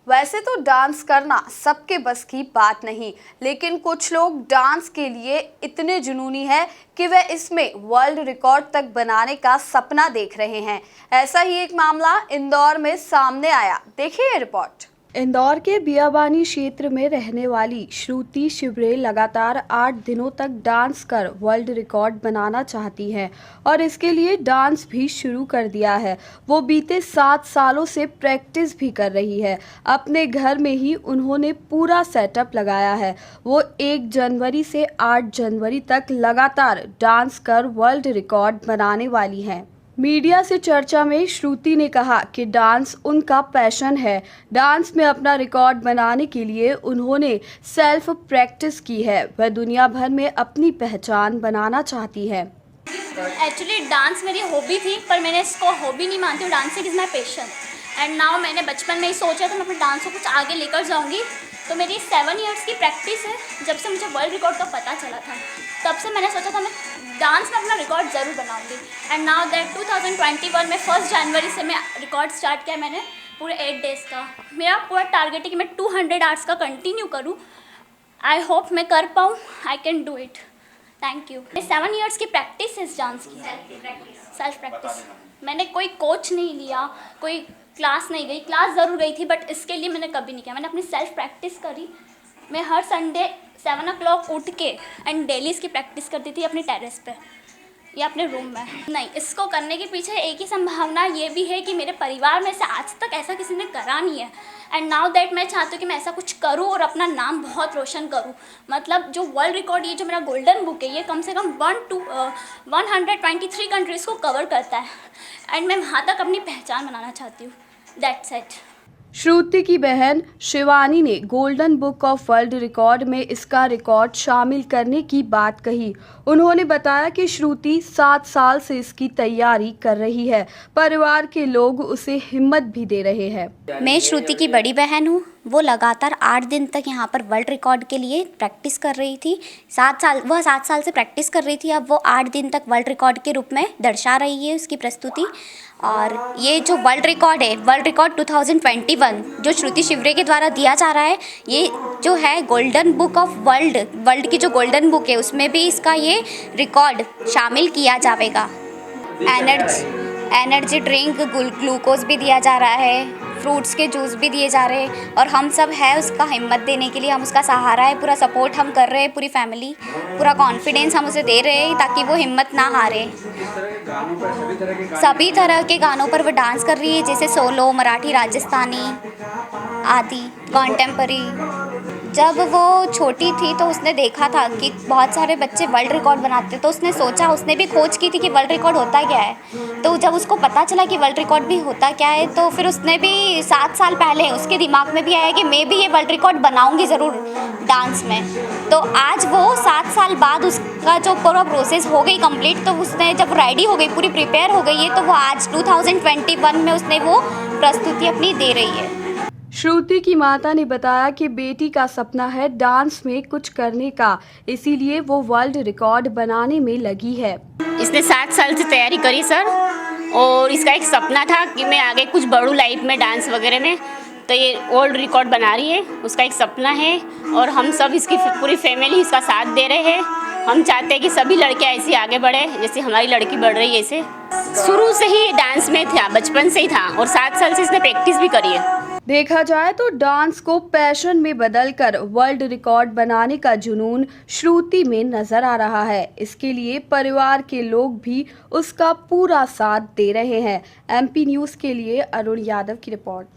वैसे तो डांस करना सबके बस की बात नहीं, लेकिन कुछ लोग डांस के लिए इतने जुनूनी है कि वे इसमें वर्ल्ड रिकॉर्ड तक बनाने का सपना देख रहे हैं। ऐसा ही एक मामला इंदौर में सामने आया। देखिए ये रिपोर्ट। इंदौर के बियाबानी क्षेत्र में रहने वाली श्रुति शिवरे लगातार 8 दिनों तक डांस कर वर्ल्ड रिकॉर्ड बनाना चाहती हैं और इसके लिए डांस भी शुरू कर दिया है। वो बीते 7 सालों से प्रैक्टिस भी कर रही है। अपने घर में ही उन्होंने पूरा सेटअप लगाया है। वो 1 जनवरी से 8 जनवरी तक लगातार डांस कर वर्ल्ड रिकॉर्ड बनाने वाली हैं। मीडिया से चर्चा में श्रुति ने कहा कि डांस उनका पैशन है। डांस में अपना रिकॉर्ड बनाने के लिए उन्होंने सेल्फ प्रैक्टिस की है। वह दुनिया भर में अपनी पहचान बनाना चाहती है। एक्चुअली डांस मेरी हॉबी थी, पर मैंने इसको हॉबी नहीं मानती हूँ। Dancing is my passion and now मैंने बचपन में ही सोचा था मैं अपने डांस को कुछ आगे लेकर जाऊँगी। तो मेरी 7 इयर्स की प्रैक्टिस है। जब से मुझे वर्ल्ड रिकॉर्ड का पता चला था, तब से मैंने सोचा था मैं डांस में अपना रिकॉर्ड ज़रूर बनाऊंगी। एंड नाउ दैट 2021 में 1 जनवरी से मैं रिकॉर्ड स्टार्ट किया मैंने पूरे 8 डेज़ का। मेरा पूरा टारगेट है कि मैं 200 आवर्स का कंटिन्यू करूँ। आई होप मैं कर पाऊँ। I can do it. Thank you. 7 years की प्रैक्टिस है इस डांस की। Self practice. मैंने कोई कोच नहीं लिया, कोई क्लास नहीं गई। क्लास ज़रूर गई थी, बट इसके लिए मैंने कभी नहीं किया। मैंने अपनी सेल्फ प्रैक्टिस करी। मैं हर संडे 7 o'clock उठ के एंड डेली इसकी प्रैक्टिस करती थी अपनी टेरेस पे या अपने रूम में। नहीं, इसको करने के पीछे एक ही संभावना ये भी है कि मेरे परिवार में से आज तक ऐसा किसी ने करा नहीं है। एंड नाउ दैट मैं चाहती हूँ कि मैं ऐसा कुछ करूँ और अपना नाम बहुत रोशन करूँ। मतलब जो वर्ल्ड रिकॉर्ड, ये जो मेरा गोल्डन बुक है, ये कम से कम 123 कंट्रीज़ को कवर करता है एंड मैं वहाँ तक अपनी पहचान बनाना चाहती हूँ। That's it. श्रुति की बहन शिवानी ने golden book of world record में इसका रिकॉर्ड शामिल करने की बात कही। उन्होंने बताया कि श्रुति 7 साल से इसकी तैयारी कर रही है। परिवार के लोग उसे हिम्मत भी दे रहे हैं। मैं श्रुति की बड़ी बहन हूँ। वो लगातार 8 दिन तक यहाँ पर वर्ल्ड रिकॉर्ड के लिए प्रैक्टिस कर रही थी। 7 साल से प्रैक्टिस कर रही थी। अब वो 8 दिन तक वर्ल्ड रिकॉर्ड के रूप में दर्शा रही है उसकी प्रस्तुति। और ये जो वर्ल्ड रिकॉर्ड है, वर्ल्ड रिकॉर्ड 2021 जो श्रुति शिवरे के द्वारा दिया जा रहा है, ये जो है गोल्डन बुक ऑफ वर्ल्ड की जो गोल्डन बुक है, उसमें भी इसका ये रिकॉर्ड शामिल किया जाएगा। एनर्जी ड्रिंक, ग्लूकोज भी दिया जा रहा है, फ्रूट्स के जूस भी दिए जा रहे हैं और हम सब है उसका हिम्मत देने के लिए। हम उसका सहारा है, पूरा सपोर्ट हम कर रहे हैं, पूरी फैमिली, पूरा कॉन्फिडेंस हम उसे दे रहे हैं ताकि वो हिम्मत ना हारे। सभी तरह के गानों पर वो डांस कर रही है, जैसे सोलो, मराठी, राजस्थानी आदि, कॉन्टेम्परी। जब वो छोटी थी तो उसने देखा था कि बहुत सारे बच्चे वर्ल्ड रिकॉर्ड बनाते, तो उसने सोचा, उसने भी खोज की थी कि वर्ल्ड रिकॉर्ड होता क्या है। तो जब उसको पता चला कि वर्ल्ड रिकॉर्ड भी होता क्या है, तो फिर उसने भी 7 साल पहले उसके दिमाग में भी आया कि मैं भी ये वर्ल्ड रिकॉर्ड बनाऊंगी ज़रूर डांस में। तो आज वो 7 साल बाद उसका जो पूरा प्रोसेस हो गई कंप्लीट, तो उसने जब रेडी हो गई, पूरी प्रिपेयर हो गई है, तो वो आज 2021 में उसने वो प्रस्तुति अपनी दे रही है। श्रुति की माता ने बताया कि बेटी का सपना है डांस में कुछ करने का, इसीलिए वो वर्ल्ड रिकॉर्ड बनाने में लगी है। इसने 7 साल से तैयारी करी सर, और इसका एक सपना था कि मैं आगे कुछ बढ़ूँ लाइफ में डांस वगैरह में। तो ये वर्ल्ड रिकॉर्ड बना रही है, उसका एक सपना है और हम सब इसकी पूरी फैमिली इसका साथ दे रहे हैं। हम चाहते हैं कि सभी लड़कियां ऐसी आगे बढ़े जैसे हमारी लड़की बढ़ रही है। ऐसे शुरू से ही डांस में था, बचपन से ही था और 7 साल से इसने प्रैक्टिस भी करी है। देखा जाए तो डांस को पैशन में बदलकर वर्ल्ड रिकॉर्ड बनाने का जुनून श्रुति में नजर आ रहा है। इसके लिए परिवार के लोग भी उसका पूरा साथ दे रहे हैं। MP न्यूज़ के लिए अरुण यादव की रिपोर्ट।